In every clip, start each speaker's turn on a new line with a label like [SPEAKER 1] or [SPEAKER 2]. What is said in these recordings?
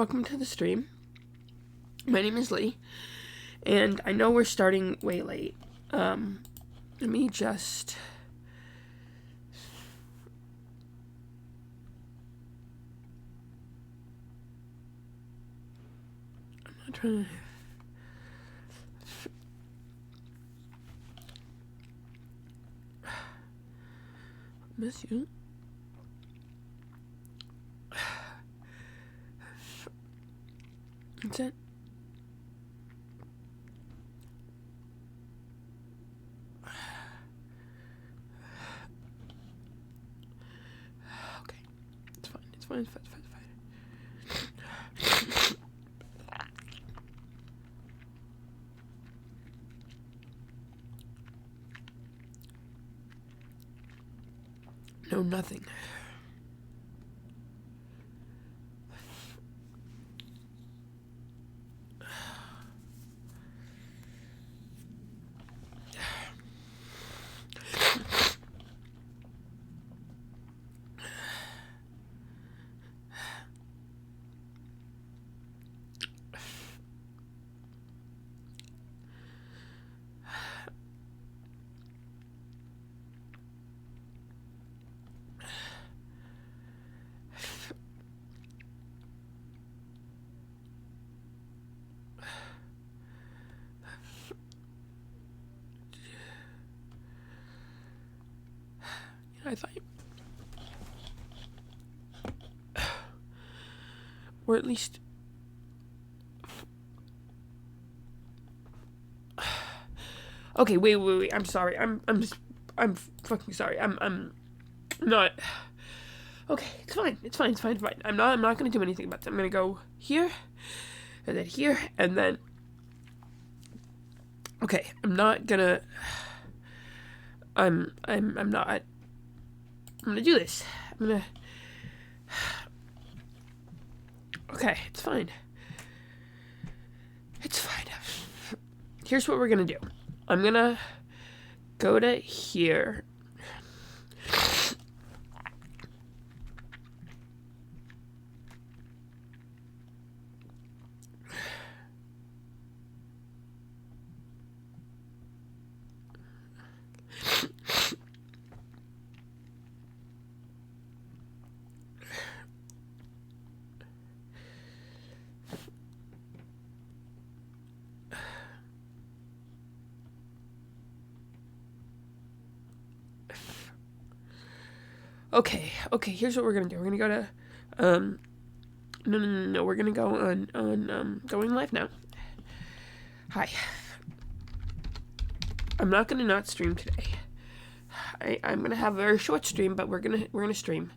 [SPEAKER 1] welcome to the stream. My name is Lee, and I know we're starting way late. Let me just... I'm not trying to... Miss you. That's it. Okay. It's fine. It's fine. It's fine. It's fine. No, nothing. I thought you... Or at least... Okay, wait. I'm sorry. I'm fucking sorry. I'm not... Okay, it's fine. It's fine. I'm not gonna do anything about that. I'm gonna go here, and then here, and then... Okay, I'm not gonna... I'm gonna do this. I'm gonna... Okay, it's fine. It's fine. Here's what we're gonna do. I'm gonna go to here. Okay, here's what we're gonna do. We're gonna go to, no, we're gonna go on going live now. Hi. I'm not gonna not stream today. I'm gonna have a very short stream, but we're gonna stream.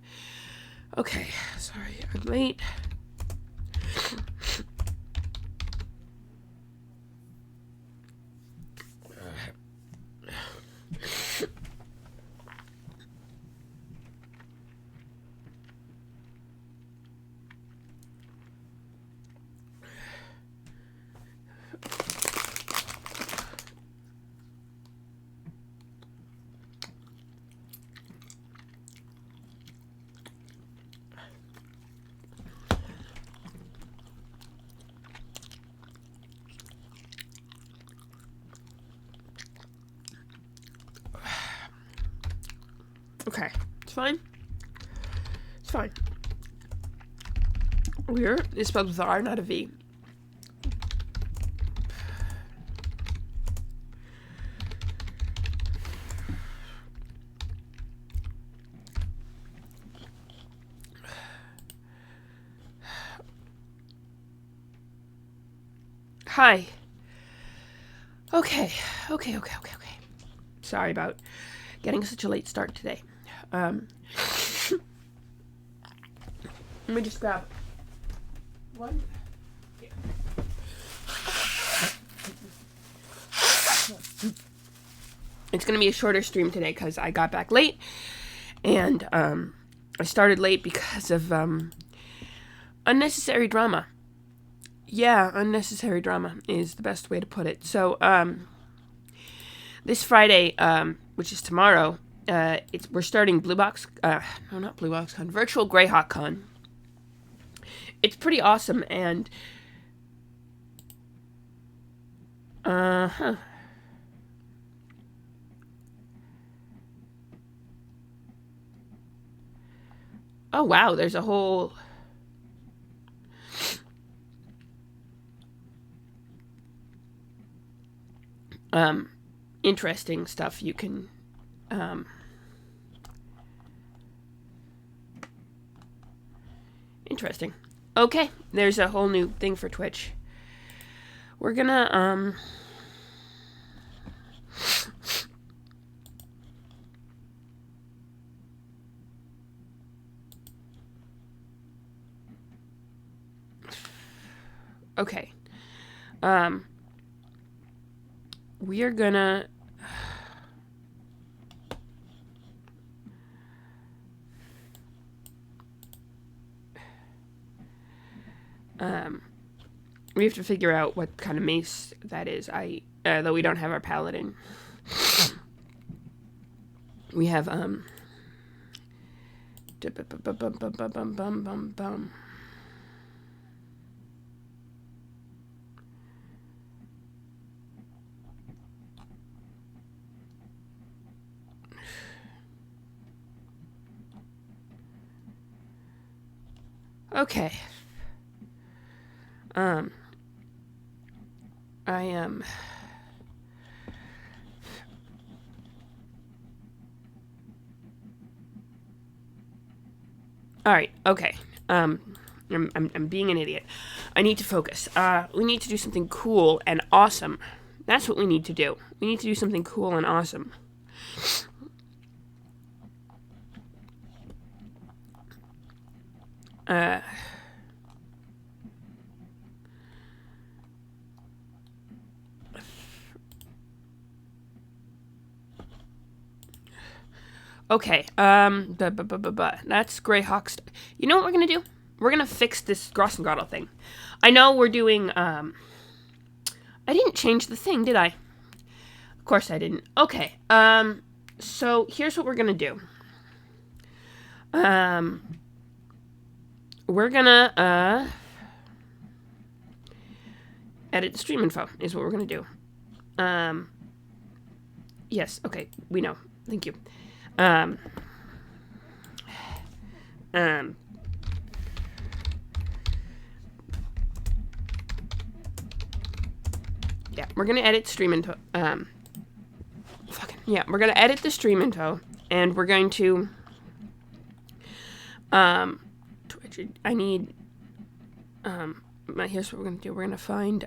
[SPEAKER 1] Okay, sorry, I'm late. Okay, it's fine. It's fine. We're is spelled with an R, not a V. Hi. Okay. Sorry about getting such a late start today. Let me just grab one. Yeah. It's gonna be a shorter stream today because I got back late, and I started late because of unnecessary drama. Yeah, unnecessary drama is the best way to put it. So this Friday, which is tomorrow, we're starting Blue Box. No, not Blue Box Con. Virtual Greyhawk Con. it's pretty awesome, and huh. Oh wow, there's a whole interesting stuff you can interesting. Okay, there's a whole new thing for Twitch. We're gonna okay. We are gonna we have to figure out what kind of mace that is. Though we don't have our paladin. We have okay. I am all right. Okay. I'm being an idiot. I need to focus. We need to do something cool and awesome. That's what we need to do. We need to do something cool and awesome. Okay, that's Greyhawk's. You know what we're gonna do? We're gonna fix this Grossengrottle thing. I know we're doing, I didn't change the thing, did I? Of course I didn't. Okay, so here's what we're gonna do. We're gonna, edit stream info is what we're gonna do. Yes, okay, we know. Thank you. Yeah, we're gonna edit stream info. We're gonna edit the stream info, and we're going to, Twitch. I need, here's what we're gonna do. We're gonna find,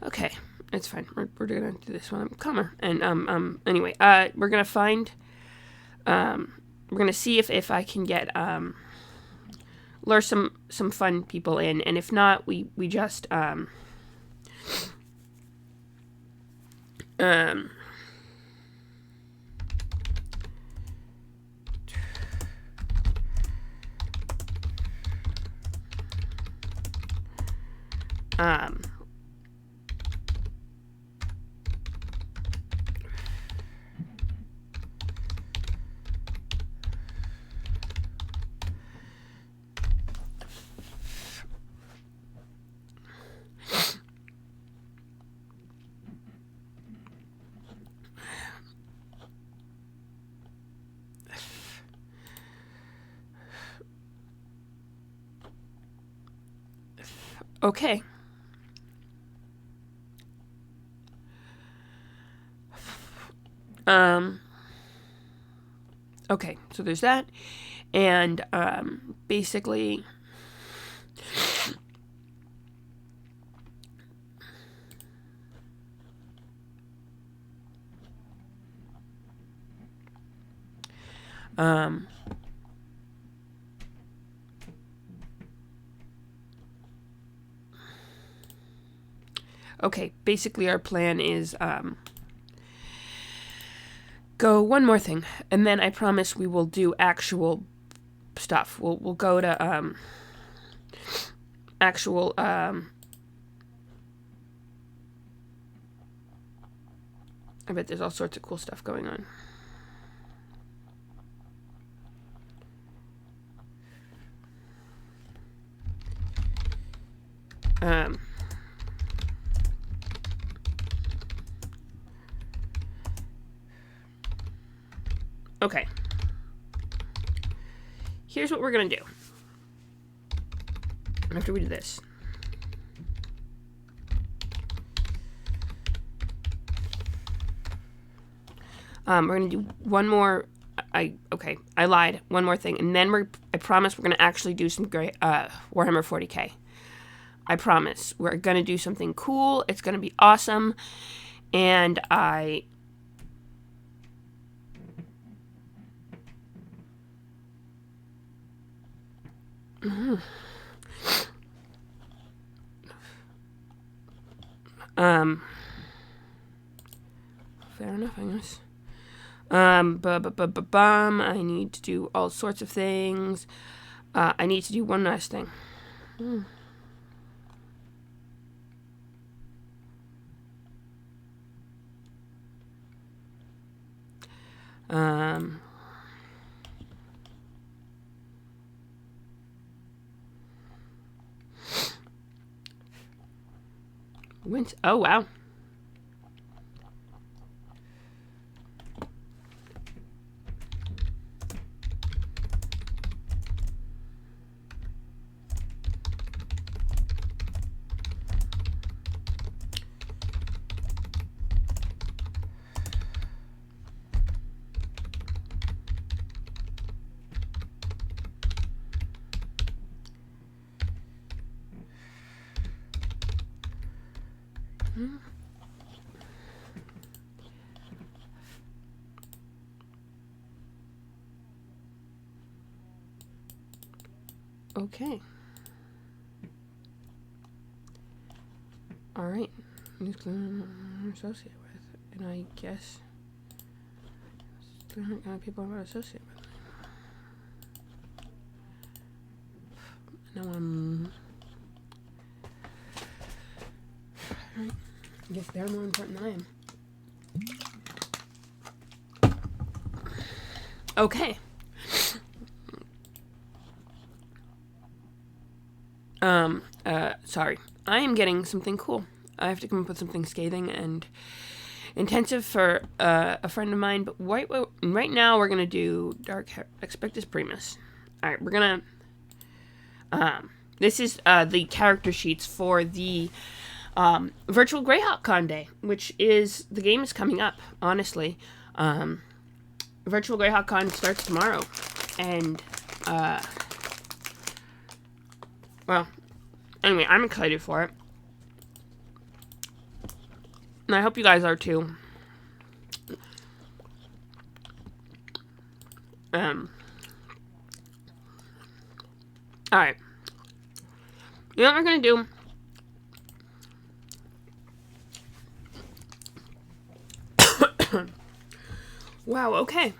[SPEAKER 1] okay. It's fine. We're gonna do this one. Calmer. And anyway, we're gonna find we're gonna see if I can get lure some fun people in, and if not, we just okay. Okay, so there's that, and basically, okay, basically our plan is go one more thing, and then I promise we will do actual stuff. We'll go to actual I bet there's all sorts of cool stuff going on. Um, okay. Here's what we're gonna do. After we do this. We're gonna do one more. I lied. One more thing, and then I promise we're gonna actually do some great Warhammer 40k. I promise we're gonna do something cool. It's gonna be awesome, and I. Fair enough, I guess. I need to do all sorts of things. I need to do one last thing. Oh, wow. Okay. All right. I'm associated with, and I guess there aren't kind of people I'm not associated with. No, Alright. I guess they're more important than I am. Okay. Sorry. I am getting something cool. I have to come up with something scathing and intensive for a friend of mine, but right now we're gonna do Dark Expectus Primus. Alright, we're gonna this is the character sheets for the virtual Greyhawk Con Day, which is the game is coming up, honestly. Virtual Greyhawk Con starts tomorrow, and well, anyway, I'm excited for it. And I hope you guys are too. Alright. You know what we're gonna do? Wow, okay.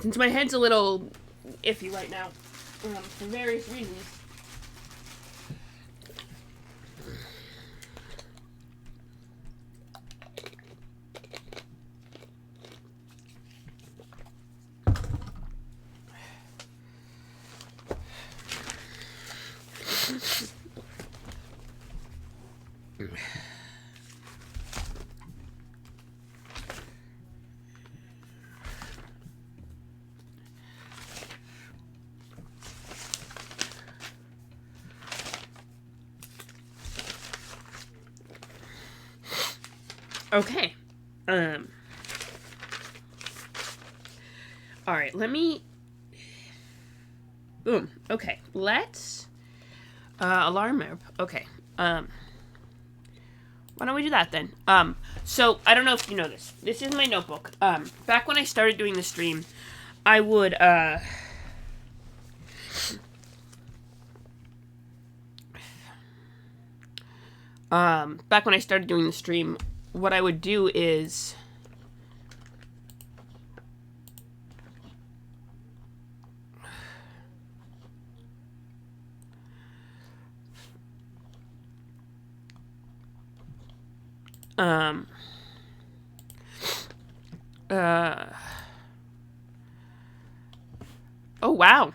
[SPEAKER 1] Since my head's a little iffy right now, for various reasons. Okay. Alright, let me... Boom. Okay, let's... alarm map. Okay. Why don't we do that then? So, I don't know if you know this. This is my notebook. Back when I started doing the stream, I would, back when I started doing the stream, what I would do is... oh, wow.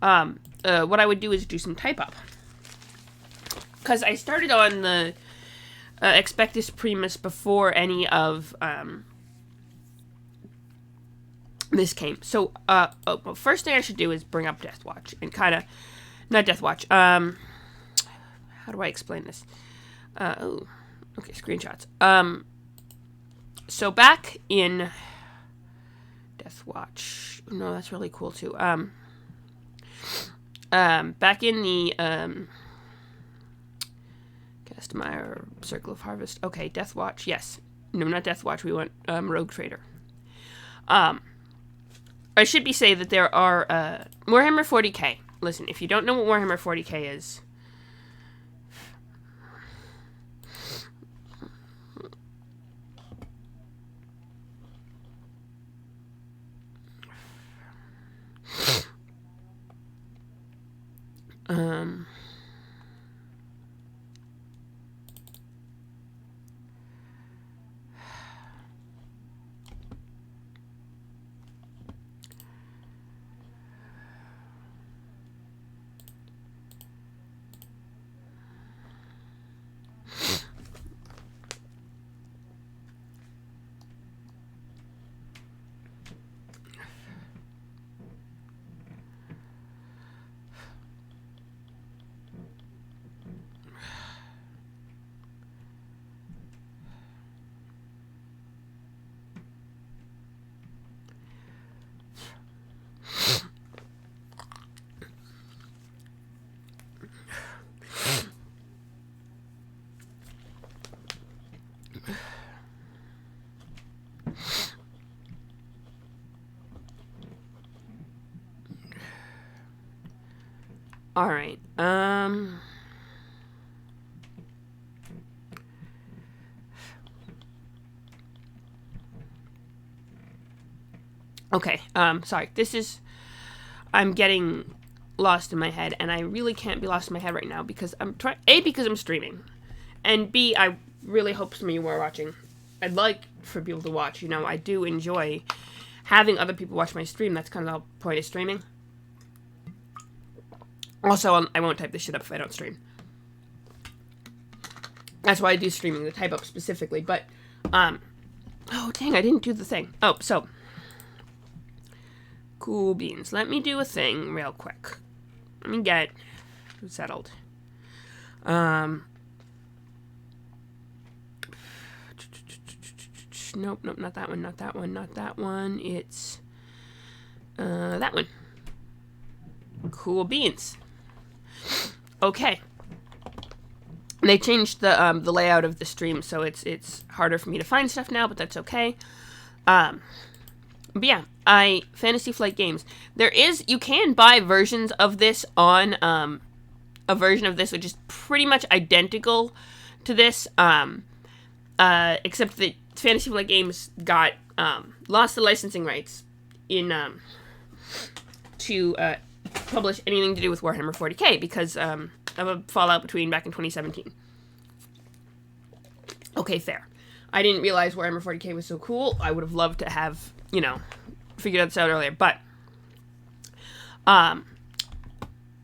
[SPEAKER 1] what I would do is do some type up. Because I started on the Expectus Primus before any of this came. So, well, first thing I should do is bring up Deathwatch and kind of, not Deathwatch. How do I explain this? Oh, okay, screenshots. So back in Deathwatch, no, that's really cool too. Back in the Castmeyer Circle of Harvest. Okay, Deathwatch. Yes, no, not Deathwatch. We want Rogue Trader. I should be say that there are Warhammer 40k. Listen, if you don't know what Warhammer 40k is, all right. Okay. Sorry. I'm getting lost in my head, and I really can't be lost in my head right now because because I'm streaming, and B, I really hope some of you are watching. I'd like for people to watch. I do enjoy having other people watch my stream. That's kind of the point of streaming. Also, I won't type this shit up if I don't stream. That's why I do streaming, the type up specifically. But, oh, dang, I didn't do the thing. Oh, so, cool beans. Let me do a thing real quick. Let me get settled. Nope, not that one, not that one, not that one. It's, that one. Cool beans. Okay. They changed the layout of the stream, so it's harder for me to find stuff now, but that's okay. But yeah, Fantasy Flight Games. You can buy versions of this on, a version of this which is pretty much identical to this, except that Fantasy Flight Games got, lost the licensing rights to publish anything to do with Warhammer 40k because of a fallout back in 2017. Okay, fair. I didn't realize Warhammer 40k was so cool. I would have loved to have, figured this out earlier. But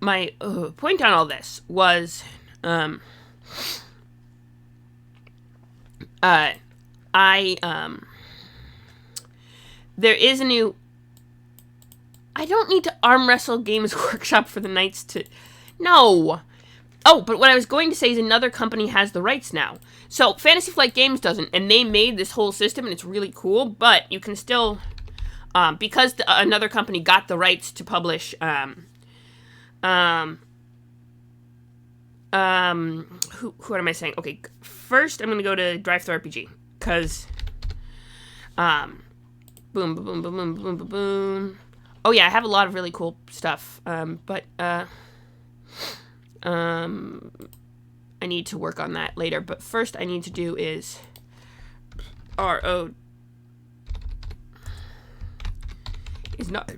[SPEAKER 1] my point on all this was there is a new... I don't need to arm wrestle Games Workshop for the Knights to... No! Oh, but what I was going to say is another company has the rights now. So, Fantasy Flight Games doesn't, and they made this whole system, and it's really cool, but you can still... because another company got the rights to publish... what am I saying? Okay, first I'm going to go to DriveThruRPG, because... boom, boom, boom, boom, boom, boom, boom, boom... Oh yeah, I have a lot of really cool stuff, but I need to work on that later. But first I need to do is RO is not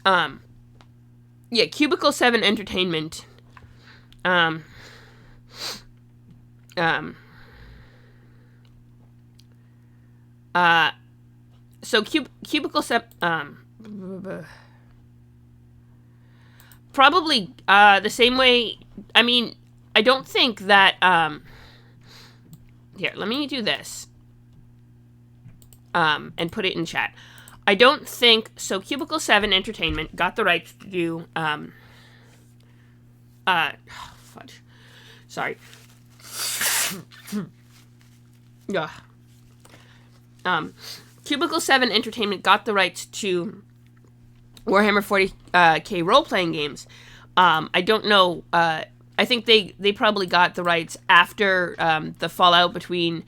[SPEAKER 1] yeah, Cubicle 7 Entertainment so Cubicle 7 probably the same way. I mean, I don't think that. Here, let me do this. And put it in chat. I don't think so. Cubicle 7 Entertainment got the rights to do. Fudge. Sorry. Yeah. Cubicle 7 Entertainment got the rights to Warhammer 40K role-playing games. I don't know. I think they probably got the rights after the fallout between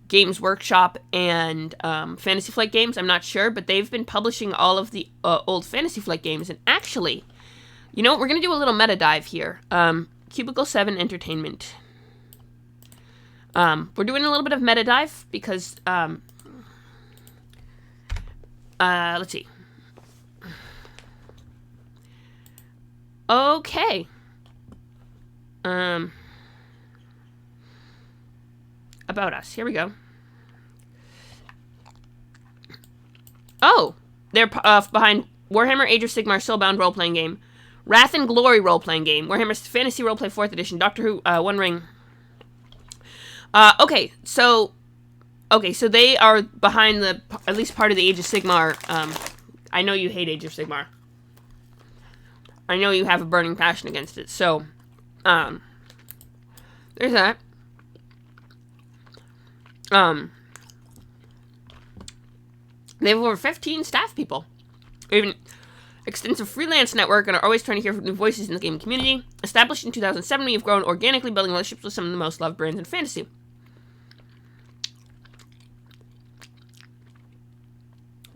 [SPEAKER 1] Games Workshop and Fantasy Flight Games. I'm not sure, but they've been publishing all of the old Fantasy Flight games. And actually, you know what? We're going to do a little meta dive here. Cubicle 7 Entertainment. We're doing a little bit of meta dive because, let's see. Okay. About us. Here we go. Oh! They're behind Warhammer Age of Sigmar Soulbound role-playing game, Wrath and Glory role-playing game, Warhammer Fantasy Roleplay 4th Edition, Doctor Who, One Ring. Okay, so they are behind at least part of the Age of Sigmar. I know you hate Age of Sigmar. I know you have a burning passion against it, so, there's that. They have over 15 staff people. Even extensive freelance network and are always trying to hear from new voices in the gaming community. Established in 2007, we have grown organically, building relationships with some of the most loved brands in fantasy.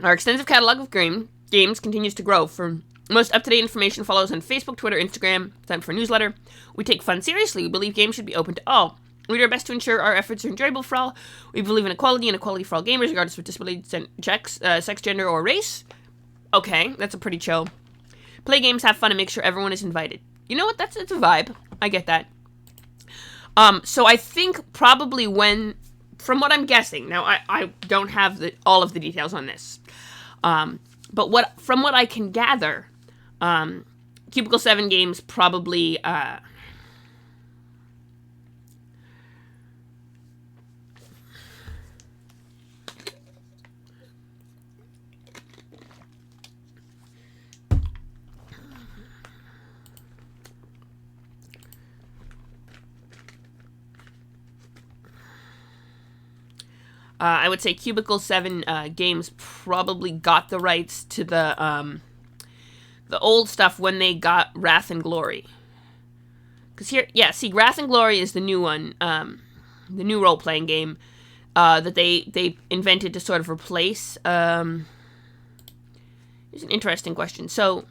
[SPEAKER 1] Our extensive catalog of games continues to grow. For most up-to-date information, follow us on Facebook, Twitter, Instagram. Time for a newsletter. We take fun seriously. We believe games should be open to all. We do our best to ensure our efforts are enjoyable for all. We believe in equality and equality for all gamers, regardless of disability, sex, gender, or race. Okay, that's a pretty chill. Play games, have fun, and make sure everyone is invited. You know what? It's a vibe. I get that. So I think probably from what I'm guessing, now I don't have all of the details on this, but from what I can gather, Cubicle 7 Games probably, I would say Cubicle 7 Games probably got the rights to the old stuff when they got Wrath and Glory. Because here, yeah, see, Wrath and Glory is the new one, the new role-playing game that they invented to sort of replace. Here's an interesting question. So,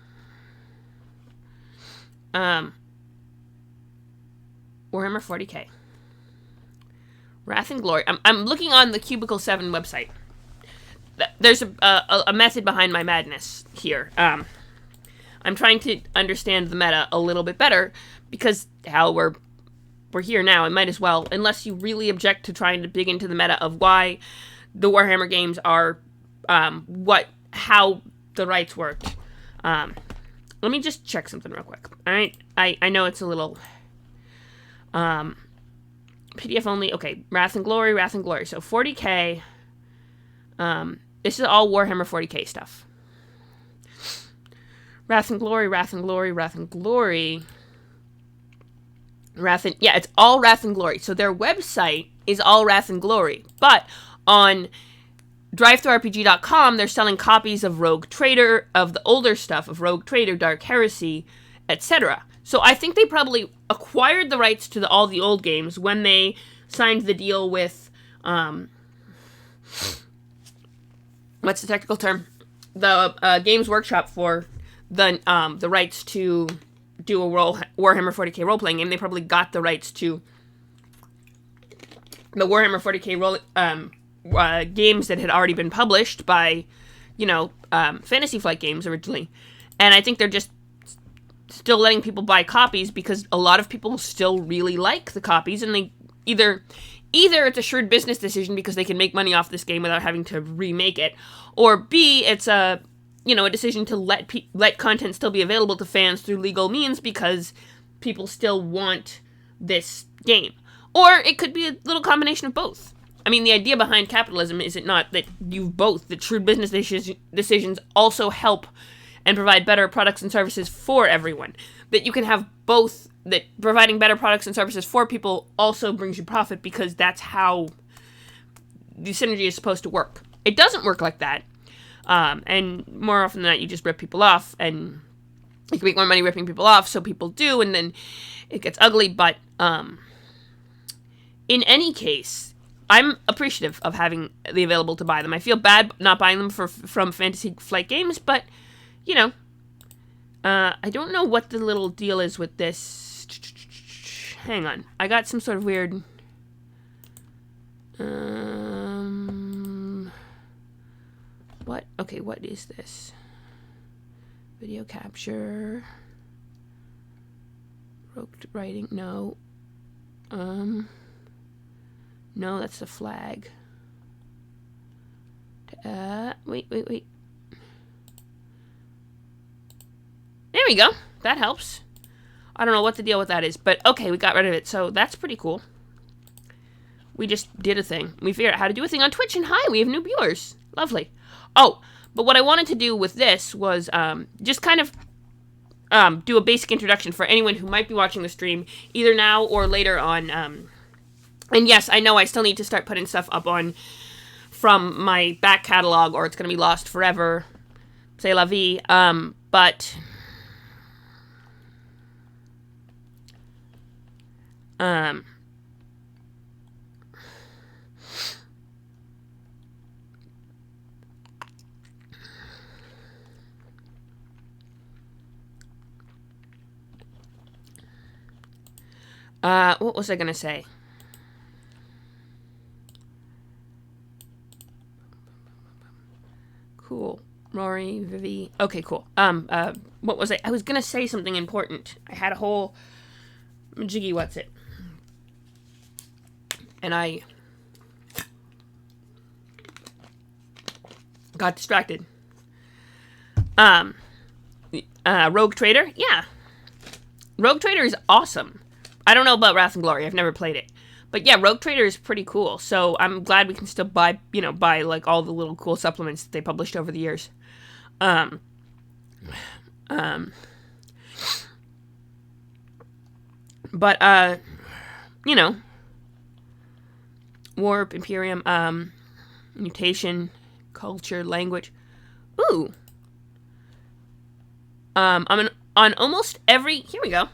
[SPEAKER 1] Warhammer 40K. Wrath and Glory. I'm looking on the Cubicle 7 website. There's a method behind my madness here. I'm trying to understand the meta a little bit better, because hell, we're here now. I might as well, unless you really object to trying to dig into the meta of why the Warhammer games are, how the rights worked. Let me just check something real quick. Alright? I know it's a little, PDF only. Okay, Wrath and Glory. So 40K. This is all Warhammer 40K stuff. Wrath and Glory. Yeah, it's all Wrath and Glory. So their website is all Wrath and Glory. But on DriveThruRPG.com, they're selling copies of Rogue Trader, of the older stuff, of Rogue Trader, Dark Heresy, etc. So I think they probably acquired the rights to all the old games when they signed the deal with, what's the technical term? The Games Workshop for the rights to do a Warhammer 40K role-playing game. They probably got the rights to the Warhammer 40K games that had already been published by, Fantasy Flight Games originally. And I think they're just still letting people buy copies because a lot of people still really like the copies, and they either it's a shrewd business decision because they can make money off this game without having to remake it, or B, it's a a decision to let content still be available to fans through legal means because people still want this game. Or it could be a little combination of both. I mean, the idea behind capitalism is it not that that shrewd business decisions also help and provide better products and services for everyone. That you can have both, that providing better products and services for people also brings you profit because that's how the synergy is supposed to work. It doesn't work like that. And more often than not, you just rip people off, and you can make more money ripping people off, so people do, and then it gets ugly. But in any case, I'm appreciative of having the available to buy them. I feel bad not buying them from Fantasy Flight Games, but, I don't know what the little deal is with this. Hang on. I got some sort of weird... What? Okay, what is this? Video capture. Rogue writing. No. No, that's the flag. Wait. There we go. That helps. I don't know what the deal with that is, but okay, we got rid of it, so that's pretty cool. We just did a thing. We figured out how to do a thing on Twitch, and hi, we have new viewers. Lovely. Oh, but what I wanted to do with this was just kind of do a basic introduction for anyone who might be watching the stream, either now or later on. And yes, I know I still need to start putting stuff up on from my back catalog, or it's going to be lost forever. C'est la vie. But... what was I gonna say? Cool. Rory, Vivi. Okay, cool. What was I was gonna say something important. I had a whole jiggy what's it. And I got distracted. Rogue Trader? Yeah. Rogue Trader is awesome. I don't know about Wrath and Glory. I've never played it. But yeah, Rogue Trader is pretty cool. So I'm glad we can still buy like all the little cool supplements that they published over the years. But Warp, Imperium, Mutation, Culture, Language. Ooh. I'm on almost every... Here we go.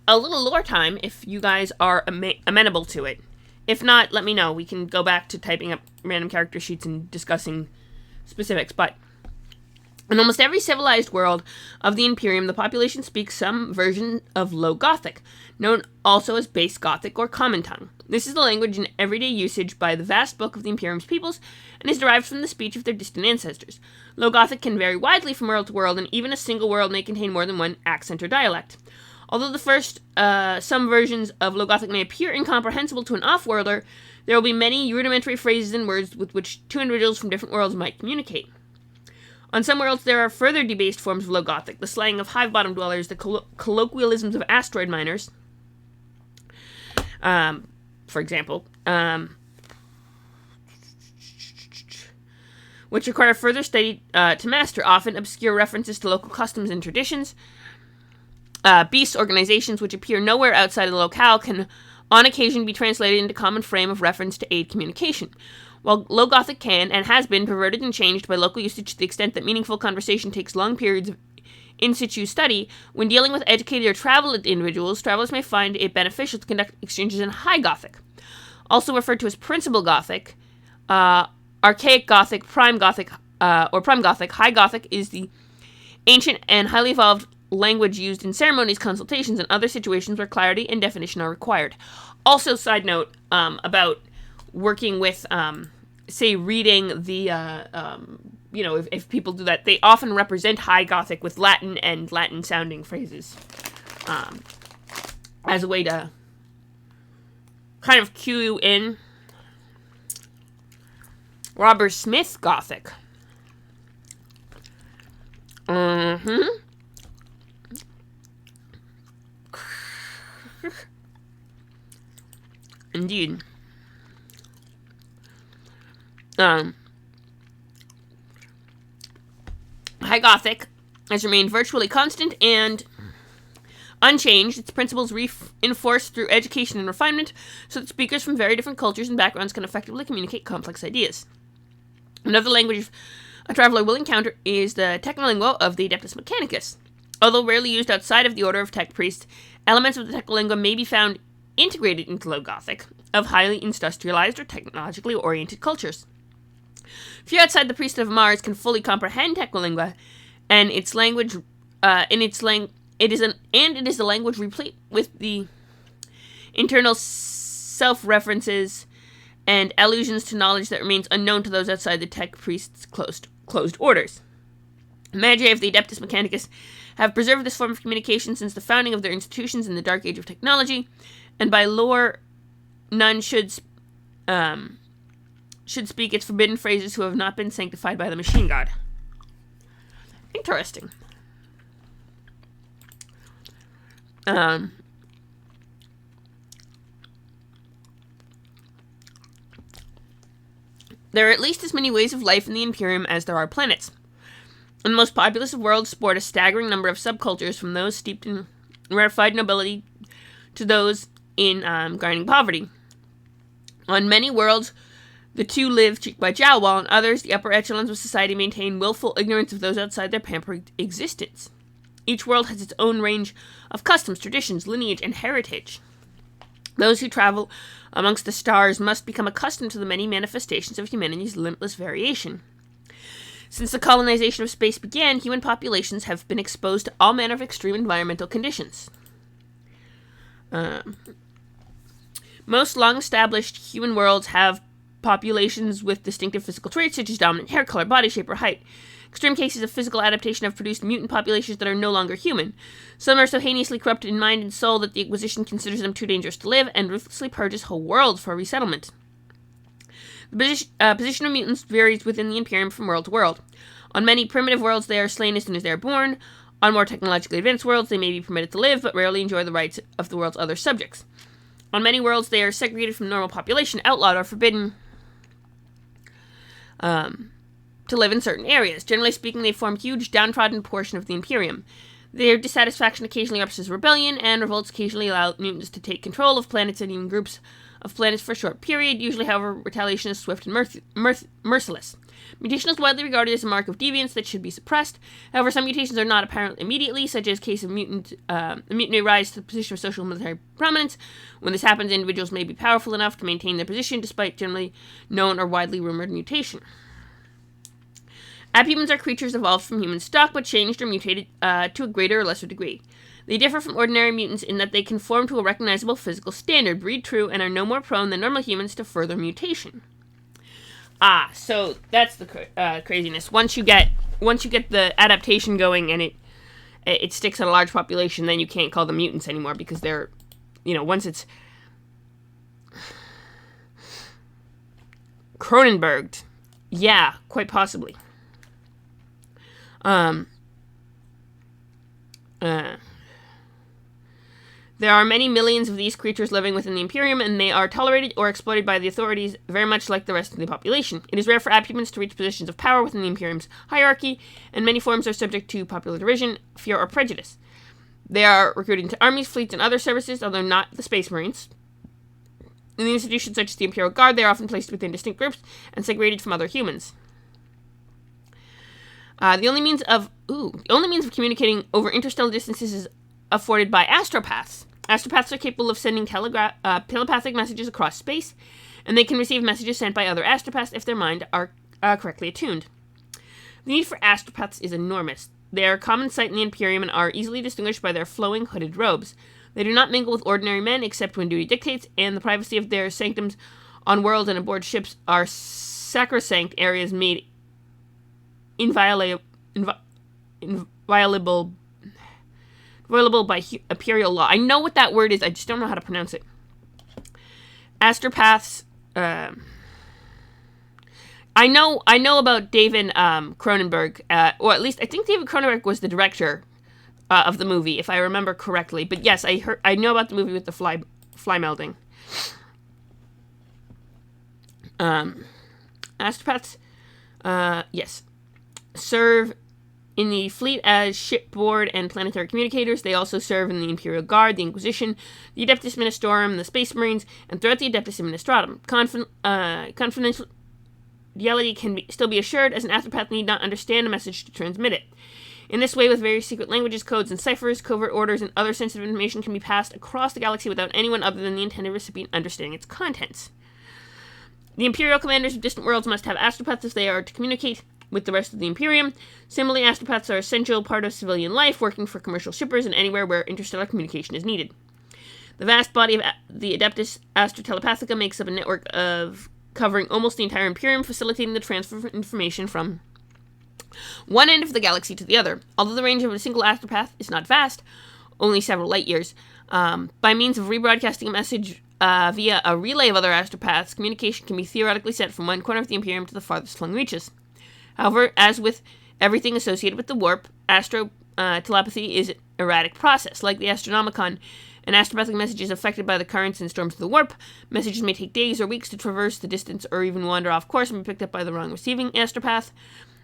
[SPEAKER 1] A little lore time if you guys are amenable to it. If not, let me know. We can go back to typing up random character sheets and discussing specifics. But in almost every civilized world of the Imperium, the population speaks some version of Low Gothic, known also as Base Gothic or Common Tongue. This is the language in everyday usage by the vast bulk of the Imperium's peoples, and is derived from the speech of their distant ancestors. Low Gothic can vary widely from world to world, and even a single world may contain more than one accent or dialect. Although the first, some versions of Low Gothic may appear incomprehensible to an off-worlder, there will be many rudimentary phrases and words with which two individuals from different worlds might communicate. On some worlds, there are further debased forms of Low Gothic, the slang of hive-bottom dwellers, the colloquialisms of asteroid miners, for example, which require further study to master, often obscure references to local customs and traditions. Beast organizations, which appear nowhere outside of the locale, can on occasion be translated into common frame of reference to aid communication. While Low Gothic can, and has been, perverted and changed by local usage to the extent that meaningful conversation takes long periods of in situ study, when dealing with educated or traveled individuals, travelers may find it beneficial to conduct exchanges in High Gothic. Also referred to as Principal Gothic, Archaic Gothic, Prime Gothic, or Prime Gothic, High Gothic is the ancient and highly evolved language used in ceremonies, consultations, and other situations where clarity and definition are required. Also, side note, about working with, say, reading the, if people do that, they often represent High Gothic with Latin and Latin-sounding phrases, as a way to kind of cue you in. Robert Smith Gothic. Mm-hmm. Indeed. High Gothic has remained virtually constant and unchanged, its principles reinforced through education and refinement, so that speakers from very different cultures and backgrounds can effectively communicate complex ideas. Another language a traveler will encounter is the Technolingua of the Adeptus Mechanicus. Although rarely used outside of the Order of Tech Priests, elements of the Technolingua may be found integrated into Low Gothic of highly industrialized or technologically oriented cultures. Few outside the Priesthood of Mars can fully comprehend Technolingua, and it is a language replete with the internal self-references and allusions to knowledge that remains unknown to those outside the Tech Priests' closed orders. Magi of the Adeptus Mechanicus have preserved this form of communication since the founding of their institutions in the Dark Age of technology, and by lore, none should speak its forbidden phrases who have not been sanctified by the machine god. Interesting. There are at least as many ways of life in the Imperium as there are planets. And the most populous of worlds sport a staggering number of subcultures, from those steeped in rarefied nobility to those in grinding poverty. On many worlds, the two live cheek by jowl, while on others, the upper echelons of society maintain willful ignorance of those outside their pampered existence. Each world has its own range of customs, traditions, lineage, and heritage. Those who travel amongst the stars must become accustomed to the many manifestations of humanity's limitless variation. Since the colonization of space began, human populations have been exposed to all manner of extreme environmental conditions. Most long-established human worlds have populations with distinctive physical traits such as dominant hair color, body shape, or height. Extreme cases of physical adaptation have produced mutant populations that are no longer human. Some are so heinously corrupted in mind and soul that the Inquisition considers them too dangerous to live and ruthlessly purges whole worlds for resettlement. The position of mutants varies within the Imperium from world to world. On many primitive worlds, they are slain as soon as they are born. On more technologically advanced worlds, they may be permitted to live, but rarely enjoy the rights of the world's other subjects. On many worlds, they are segregated from the normal population, outlawed, or forbidden to live in certain areas. Generally speaking, they form a huge, downtrodden portion of the Imperium. Their dissatisfaction occasionally erupts as rebellion, and revolts occasionally allow mutants to take control of planets and even groups of planets for a short period. Usually, however, retaliation is swift and merciless. Mutation is widely regarded as a mark of deviance that should be suppressed. However, some mutations are not apparent immediately, such as case of mutiny rise to the position of social and military prominence. When this happens, individuals may be powerful enough to maintain their position despite generally known or widely rumored mutation. Abhumans are creatures evolved from human stock, but changed or mutated to a greater or lesser degree. They differ from ordinary mutants in that they conform to a recognizable physical standard, breed true, and are no more prone than normal humans to further mutation. So that's the craziness. Once you get the adaptation going and it sticks on a large population, then you can't call them mutants anymore because they're, once it's Cronenberged, yeah, quite possibly. There are many millions of these creatures living within the Imperium, and they are tolerated or exploited by the authorities very much like the rest of the population. It is rare for abhumans to reach positions of power within the Imperium's hierarchy, and many forms are subject to popular derision, fear, or prejudice. They are recruited into armies, fleets, and other services, although not the Space Marines. In the institutions such as the Imperial Guard, they are often placed within distinct groups and segregated from other humans. The only means of communicating over interstellar distances is afforded by astropaths. Astropaths are capable of sending telepathic messages across space, and they can receive messages sent by other astropaths if their mind are correctly attuned. The need for astropaths is enormous. They are a common sight in the Imperium and are easily distinguished by their flowing hooded robes. They do not mingle with ordinary men except when duty dictates, and the privacy of their sanctums on worlds and aboard ships are sacrosanct areas made inviolable by imperial law. I know what that word is, I just don't know how to pronounce it. Astropaths, I know about David Cronenberg, or at least I think David Cronenberg was the director of the movie, if I remember correctly. But yes, I know about the movie with the fly melding. Astropaths, yes, serve in the fleet as shipboard and planetary communicators. They also serve in the Imperial Guard, the Inquisition, the Adeptus Ministorum, the Space Marines, and throughout the Adeptus Administratum. Confidentiality can still be assured, as an astropath need not understand a message to transmit it. In this way, with various secret languages, codes, and ciphers, covert orders, and other sensitive information can be passed across the galaxy without anyone other than the intended recipient understanding its contents. The Imperial commanders of distant worlds must have astropaths if they are to communicate with the rest of the Imperium. Similarly, astropaths are an essential part of civilian life, working for commercial shippers and anywhere where interstellar communication is needed. The vast body of the Adeptus Astrotelepathica makes up a network of covering almost the entire Imperium, facilitating the transfer of information from one end of the galaxy to the other. Although the range of a single astropath is not vast, only several light years, by means of rebroadcasting a message via a relay of other astropaths, communication can be theoretically sent from one corner of the Imperium to the farthest flung reaches. However, as with everything associated with the warp, telepathy is an erratic process. Like the Astronomicon, an astropathic message is affected by the currents and storms of the warp. Messages may take days or weeks to traverse the distance or even wander off course and be picked up by the wrong receiving astropath.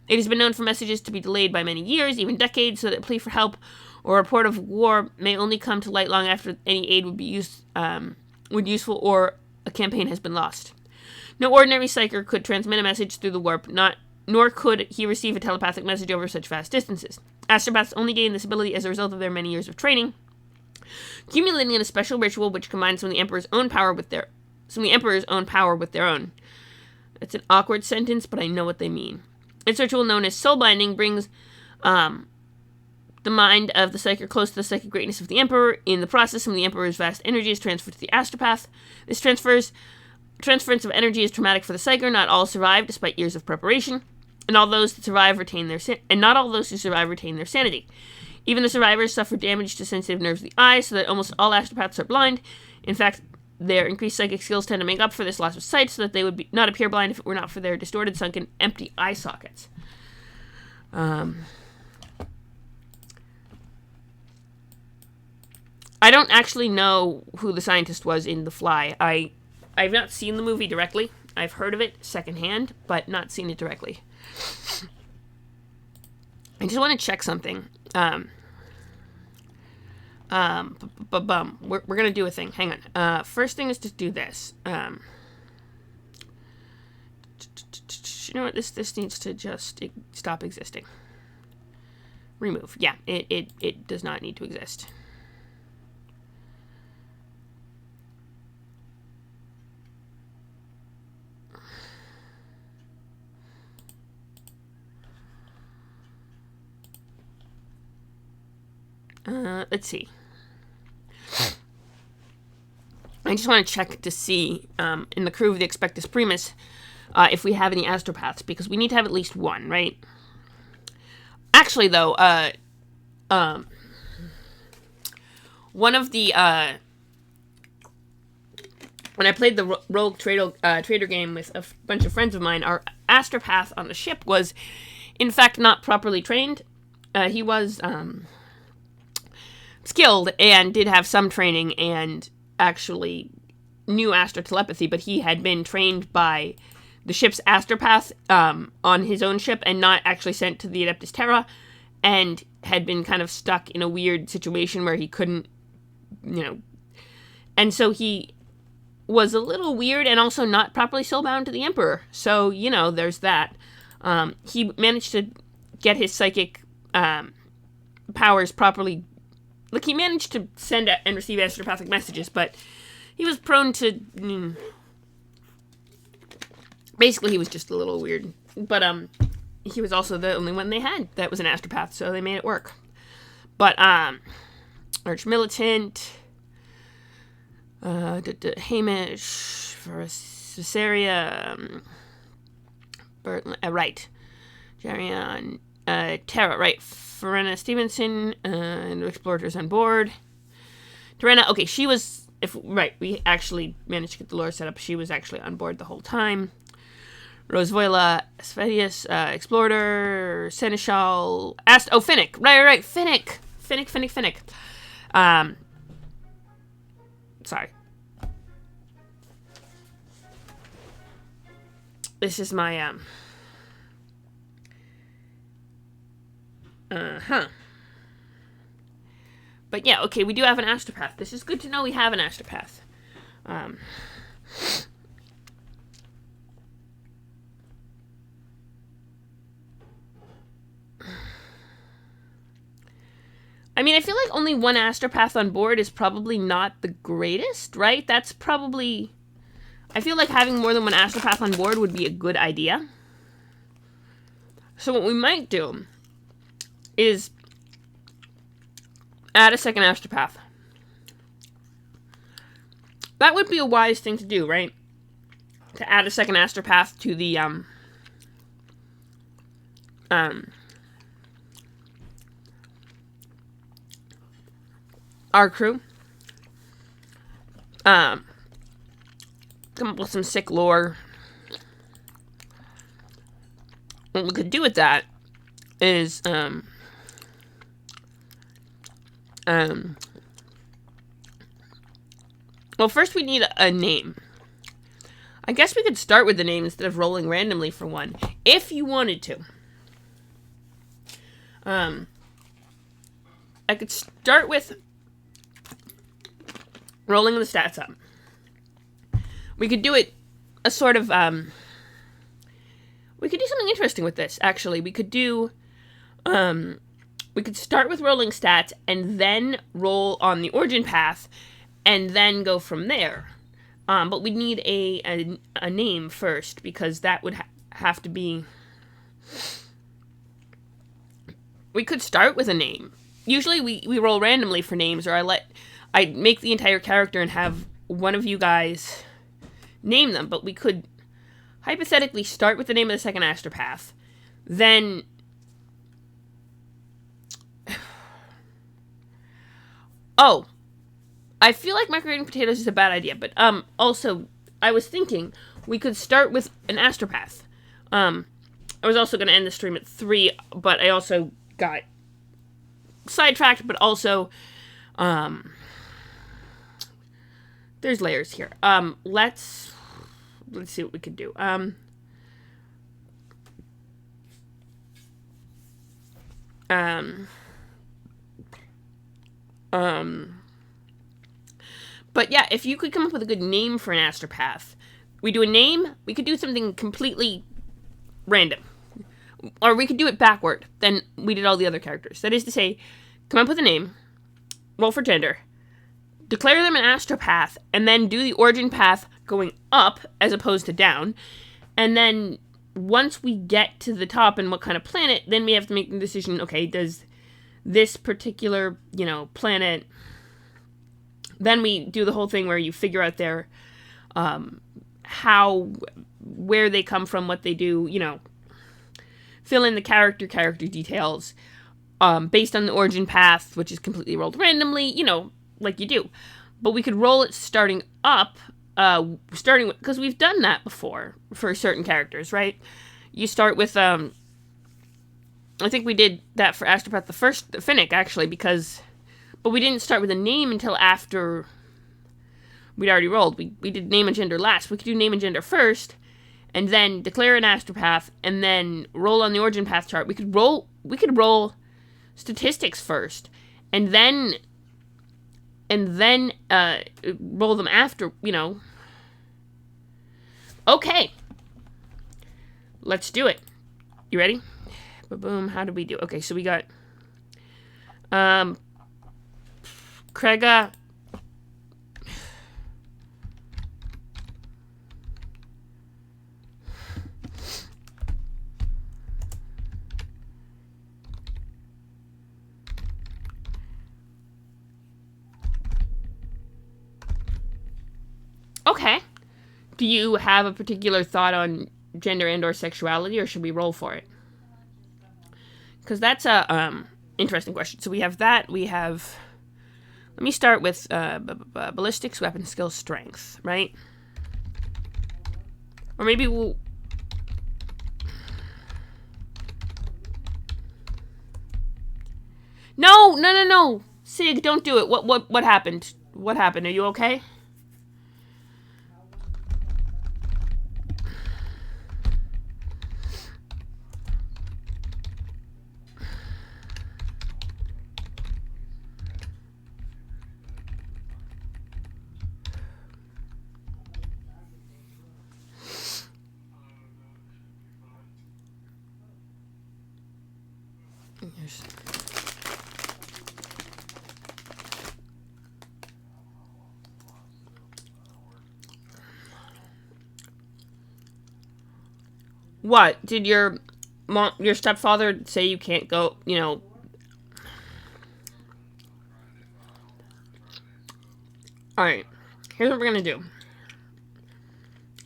[SPEAKER 1] It has been known for messages to be delayed by many years, even decades, so that a plea for help or a report of war may only come to light long after any aid would be useful or a campaign has been lost. No ordinary psyker could transmit a message through the warp, nor could he receive a telepathic message over such vast distances. Astropaths only gain this ability as a result of their many years of training, accumulating in a special ritual which combines some of the Emperor's own power with their own. It's an awkward sentence, but I know what they mean. This ritual, known as soul binding, brings the mind of the psyker close to the psychic greatness of the Emperor. In the process, some of the Emperor's vast energy is transferred to the astropath. This transference of energy is traumatic for the psyker. Not all survive, despite years of preparation. And not all those who survive retain their sanity. Even the survivors suffer damage to sensitive nerves of the eye, so that almost all astropaths are blind. In fact, their increased psychic skills tend to make up for this loss of sight, so that they would not appear blind if it were not for their distorted, sunken, empty eye sockets. I don't actually know who the scientist was in The Fly. I've not seen the movie directly. I've heard of it secondhand, but not seen it directly. I just want to check something. We're gonna do a thing. Hang on. First thing is to do this. You know what? This needs to just stop existing. Remove. Yeah, it does not need to exist. Let's see. I just want to check to see, in the crew of the Expectus Primus, if we have any astropaths, because we need to have at least one, right? Actually, though, one of the, when I played the Rogue Trader game with a bunch of friends of mine, our astropath on the ship was, in fact, not properly trained. He was, skilled and did have some training and actually knew astrotelepathy, but he had been trained by the ship's astropath on his own ship and not actually sent to the Adeptus Terra, and had been kind of stuck in a weird situation where he couldn't, and so he was a little weird and also not properly soulbound to the Emperor. So, there's that. He managed to get his psychic powers properly. Like, he managed to send and receive astropathic messages, but he was prone to... basically, he was just a little weird. But, he was also the only one they had that was an astropath, so they made it work. But, Arch Militant, Hamish, Caesarea, right. Jarion, Terra, right. Verena Stevenson, and Explorers on board. Terena, okay, she was, we actually managed to get the lore set up. She was actually on board the whole time. Rosevoila, Asphedius, Explorer, Seneschal, Finnick. Right. Finnick. Sorry. This is my, But yeah, okay, we do have an astropath. This is good to know we have an astropath. I mean, I feel like only one astropath on board is probably not the greatest, right? That's probably... I feel like having more than one astropath on board would be a good idea. So what we might do is add a second astropath. That would be a wise thing to do, right? To add a second astropath to the, our crew. Come up with some sick lore. What we could do with that is, well, first we need a name. I guess we could start with the name instead of rolling randomly for one, if you wanted to. I could start with rolling the stats up. We could do it a sort of, we could do something interesting with this, actually. We could do, we could start with rolling stats and then roll on the origin path and then go from there. But we'd need a name first, because that would have to be... We could start with a name. Usually we roll randomly for names, or I make the entire character and have one of you guys name them, but we could hypothetically start with the name of the second astropath, then I feel like microwaving potatoes is a bad idea, but also I was thinking we could start with an astropath. I was also going to end the stream at 3, but I also got sidetracked, but also there's layers here. Let's see what we could do. But yeah, if you could come up with a good name for an astropath, we do a name, we could do something completely random. Or we could do it backward than we did all the other characters. That is to say, come up with a name, roll for gender, declare them an astropath, and then do the origin path going up as opposed to down. And then once we get to the top and what kind of planet, then we have to make the decision, okay, does this particular, planet... Then we do the whole thing where you figure out their, where they come from, what they do, fill in the character details, based on the origin path, which is completely rolled randomly, like you do. But we could roll it starting up, because we've done that before for certain characters, right? You start with, I think we did that for Astropath the Finnick, actually, but we didn't start with a name until after we'd already rolled. We did name and gender last. We could do name and gender first, and then declare an astropath, and then roll on the origin path chart. We could roll statistics first, and then roll them after, Okay. Let's do it. You ready? Boom. How did we do? Okay, so we got Krega. Okay. Do you have a particular thought on gender and or sexuality, or should we roll for it? Because that's a interesting question. So we have that. We have... Let me start with ballistics, weapon skill, strength, right? Or maybe we'll... No, no, no, no. Sig, don't do it. What happened? What happened? Are you okay? Here's... What? Did your stepfather say you can't go, you know... Alright. Here's what we're gonna do.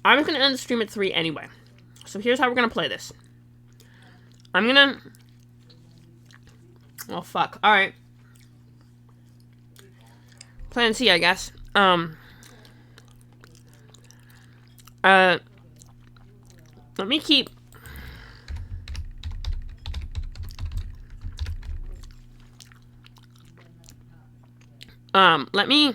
[SPEAKER 1] I was gonna end the stream at 3 anyway. So here's how we're gonna play this. I'm gonna... Oh, fuck. Alright. Plan C, I guess. Let me keep... Let me...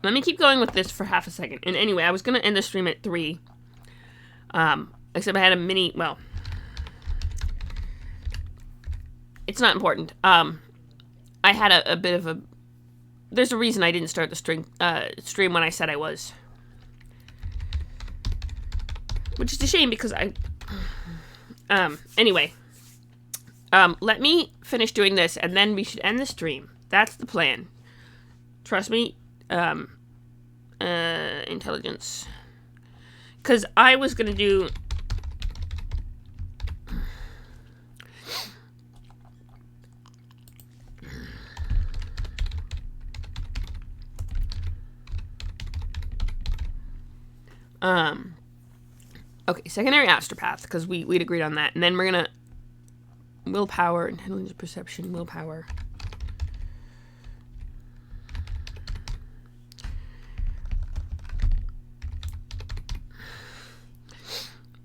[SPEAKER 1] Let me keep going with this for half a second. And anyway, I was gonna end the stream at 3. Except I had a mini... Well... It's not important. I had a bit of a... There's a reason I didn't start the stream when I said I was. Which is a shame because I... Anyway. Let me finish doing this and then we should end the stream. That's the plan. Trust me. Intelligence. Because I was gonna do... Okay, secondary astropath, because we'd agreed on that. And then we're gonna... Willpower, intelligence, perception, willpower.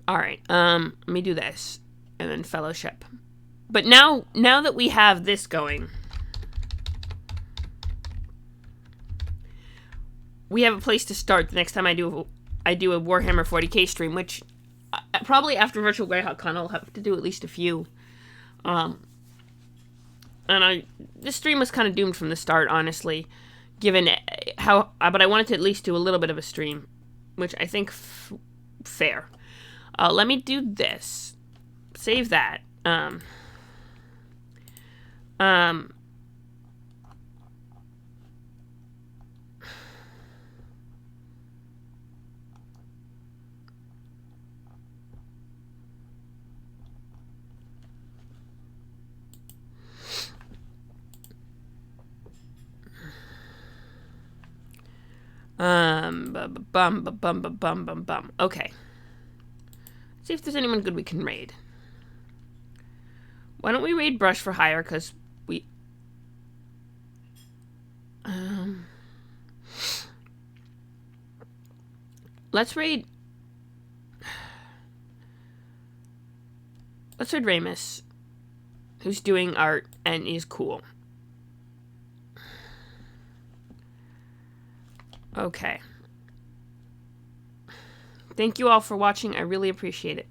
[SPEAKER 1] Alright, let me do this. And then fellowship. But now that we have this going... We have a place to start the next time I do a Warhammer 40k stream, which probably after Virtual GreyhawkCon I'll have to do at least a few. And this stream was kind of doomed from the start, honestly, given how, but I wanted to at least do a little bit of a stream, which I think fair. Let me do this. Save that. Okay. See if there's anyone good we can raid. Why don't we raid Brush for Hire? Because we... Let's raid... Let's raid Ramus, who's doing art and is cool. Okay. Thank you all for watching. I really appreciate it.